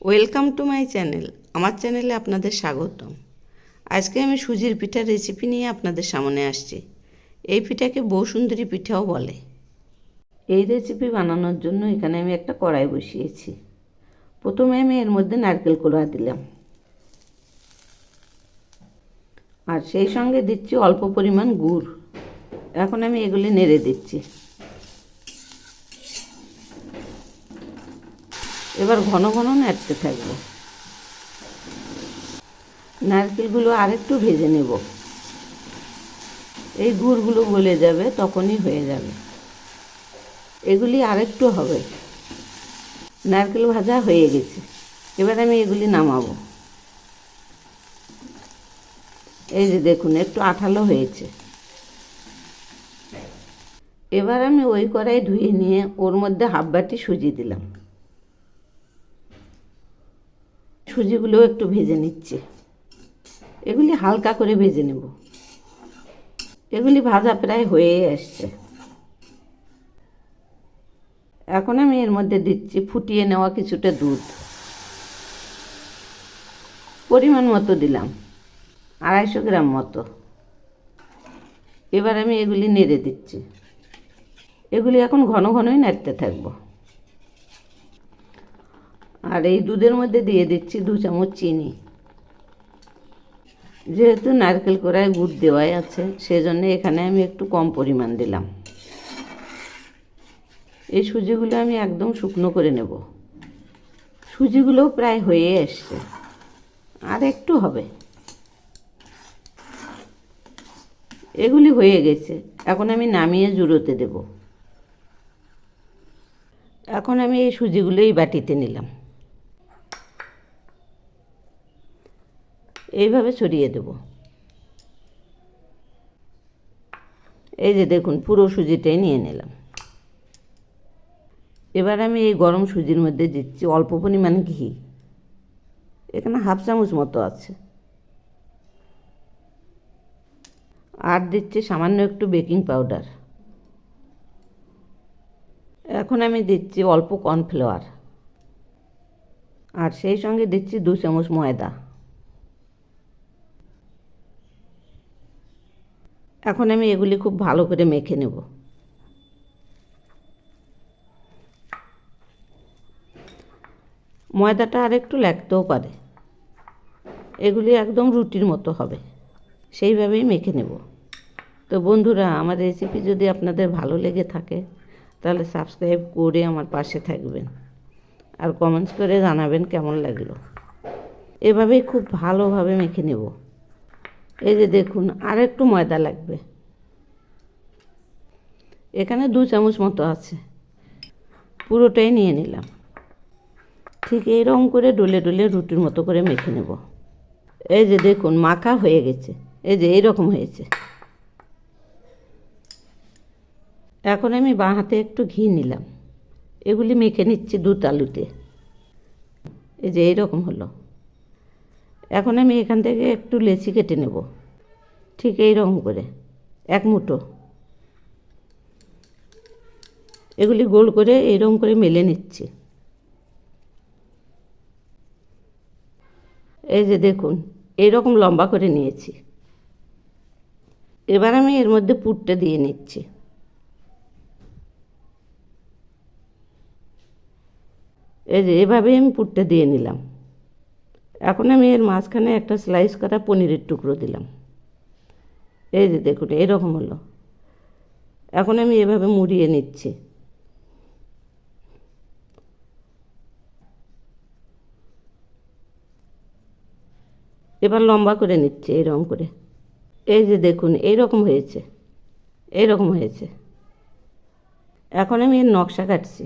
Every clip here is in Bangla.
Welcome to my channel. আমার চ্যানেলে আপনাদের স্বাগতম। আজকে আমি সুজির পিঠার রেসিপি নিয়ে আপনাদের সামনে আসছি। এই পিঠাকে বৌসুন্দরী পিঠাও বলে। এই রেসিপি বানানোর জন্য এখানে আমি একটা কড়াই বসিয়েছি। প্রথমে আমি এর মধ্যে নারকেল কোড়া দিলাম, আর সেই সঙ্গে দিচ্ছি অল্প পরিমাণ গুড়। এখন আমি এগুলি নেড়ে দিচ্ছি। এবার ঘন ঘন নাড়তে থাকবো। নারকেলগুলো আরেকটু ভেজে নেব। এই গুড়গুলো গলে যাবে, তখনই হয়ে যাবে। এগুলি আরেকটু হবে। নারকেল ভাজা হয়ে গেছে। এবার আমি এগুলি নামাবো। এই যে দেখুন, একটু আঠালো হয়েছে। এবার আমি ওই কড়াই ধুয়ে নিয়ে ওর মধ্যে হাফ বাটি সুজি দিলাম। সুজিগুলো একটু ভেজে নিচ্ছি। এগুলি হালকা করে ভেজে নেব। এগুলি ভাজা প্রায় হয়ে আসছে। এখন আমি এর মধ্যে দিচ্ছি ফুটিয়ে নেওয়া কিছুটা দুধ। পরিমাণ মতো দিলাম, 250 গ্রাম মতো। এবার আমি এগুলি নেড়ে দিচ্ছি। এগুলি এখন ঘন ঘনই নাড়তে থাকবো। আর এই দুধের মধ্যে দিয়ে দিচ্ছি 2 চামচ চিনি। যেহেতু নারকেল কোড়ায় গুড় দেওয়াই আছে, সেজন্য এখানে আমি একটু কম পরিমাণ দিলাম। এই সুজিগুলো আমি একদম শুকনো করে নেব। সুজিগুলোও প্রায় হয়ে এসছে, আর একটু হবে। এগুলি হয়ে গেছে। এখন আমি নামিয়ে জুড়োতে দেব। এখন আমি এই সুজিগুলো এই বাটিতে নিলাম। এইভাবে ছড়িয়ে দেব। এই যে দেখুন, পুরো সুজিটাই নিয়ে নিলাম। এবার আমি এই গরম সুজির মধ্যে দিচ্ছি অল্প পরিমাণ ঘি। এখানে হাফ চামচ মতো আছে। আর দিচ্ছি সামান্য একটু বেকিং পাউডার। এখন আমি দিচ্ছি অল্প কর্নফ্লাওয়ার, আর সেই সঙ্গে দিচ্ছি 2 চামচ ময়দা। এখন আমি এগুলি খুব ভালো করে মেখে নেব। ময়দাটা আর একটু লাগতেও পারে। এগুলি একদম রুটির মতো হবে, সেইভাবেই মেখে নেব। তো বন্ধুরা, আমার রেসিপি যদি আপনাদের ভালো লেগে থাকে তাহলে সাবস্ক্রাইব করে আমার পাশে থাকবেন, আর কমেন্টস করে জানাবেন কেমন লাগলো। এভাবেই খুব ভালোভাবে মেখে নেব। এই যে দেখুন, আর একটু ময়দা লাগবে। এখানে 2 চামচ মতো আছে। পুরোটাই নিয়ে নিলাম। ঠিক এইরকম করে ডলে ডলে রুটির মতো করে মেখে নেব। এই যে দেখুন, মাখা হয়ে গেছে। এই যে এইরকম হয়েছে। এখন আমি বাঁ হাতে একটু ঘি নিলাম। এগুলি মেখে নিচ্ছি 2 তালুতে। এই যে এইরকম হলো। এখন আমি এখান থেকে একটু লেচি কেটে নেব, ঠিক এইরকম করে 1 মুঠো। এগুলি গোল করে এইরকম করে মেলে নিচ্ছি। এই যে দেখুন, এইরকম লম্বা করে নিয়েছি। এবার আমি এর মধ্যে পুরটা দিয়ে নিচ্ছি। এই যে এভাবেই আমি পুরটা দিয়ে নিলাম। এখন আমি এর মাঝখানে একটা স্লাইস করা পনিরের টুকরো দিলাম। এই যে দেখুন, এরকম হলো। এখন আমি এভাবে মুড়িয়ে নিচ্ছি। এবার লম্বা করে নিচ্ছি এইরকম করে। এই যে দেখুন, এইরকম হয়েছে। এইরকম হয়েছে। এখন আমি এর নকশা কাটছি।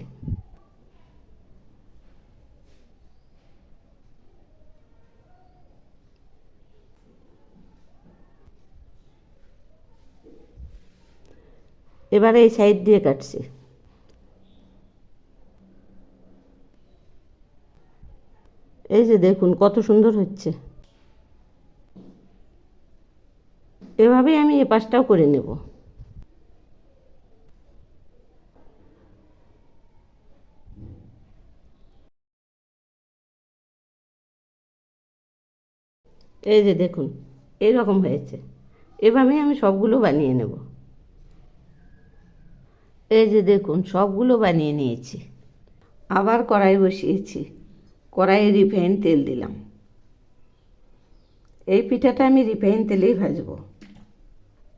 এবারে এই সাইড দিয়ে কাটছি। এই যে দেখুন, কত সুন্দর হচ্ছে। এভাবেই আমি এ পাশটাও করে নেব। এই যে দেখুন, এই রকম হয়েছে। এভাবেই আমি সবগুলো বানিয়ে নেব। এই যে দেখুন, সবগুলো বানিয়ে নিয়েছি। আবার কড়াই বসিয়েছি, কড়াইয়ে রিফাইন তেল দিলাম। এই পিঠাটা আমি রিফাইন তেলেই ভাজবো।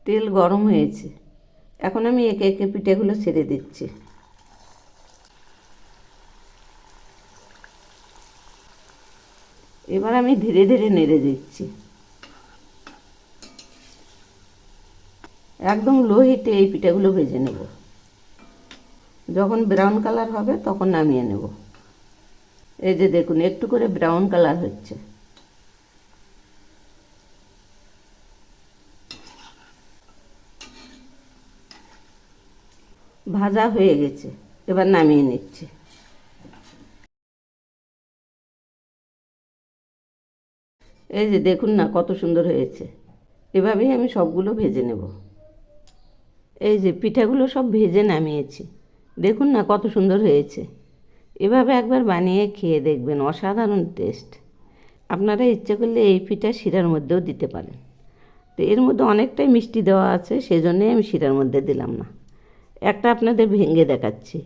তেল গরম হয়েছে, এখন আমি একে একে পিঠাগুলো ছেড়ে দিচ্ছি। এবার আমি ধীরে ধীরে নেড়ে দিচ্ছি। একদম লো হিটে এই পিঠাগুলো ভেজে নেব। যখন ব্রাউন কালার হবে তখন নামিয়ে নেব। এই যে দেখুন, একটু করে ব্রাউন কালার হচ্ছে। ভাজা হয়ে গেছে, এবার নামিয়ে নিচ্ছি। এই যে দেখুন না, কত সুন্দর হয়েছে। এভাবেই আমি সবগুলো ভেজে নেব। এই যে পিঠাগুলো সব ভেজে নামিয়েছি, দেখুন না কত সুন্দর হয়েছে। এভাবে একবার বানিয়ে খেয়ে দেখবেন, অসাধারণ টেস্ট। আপনারা ইচ্ছে করলে এই পিঠা শিরার মধ্যেও দিতে পারেন। তো এর মধ্যে অনেকটাই মিষ্টি দেওয়া আছে, সেজন্যই আমি শিরার মধ্যে দিলাম না। একটা আপনাদের ভেঙে দেখাচ্ছি।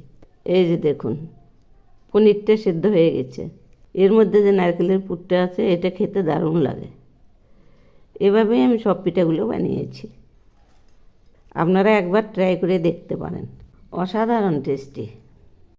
এই যে দেখুন, পনিরটা সেদ্ধ হয়ে গেছে। এর মধ্যে যে নারকেলের পুরটা আছে, এটা খেতে দারুণ লাগে। এভাবেই আমি সব পিঠাগুলো বানিয়েছি। আপনারা একবার ট্রাই করে দেখতে পারেন, অসাধারণ টেস্টি।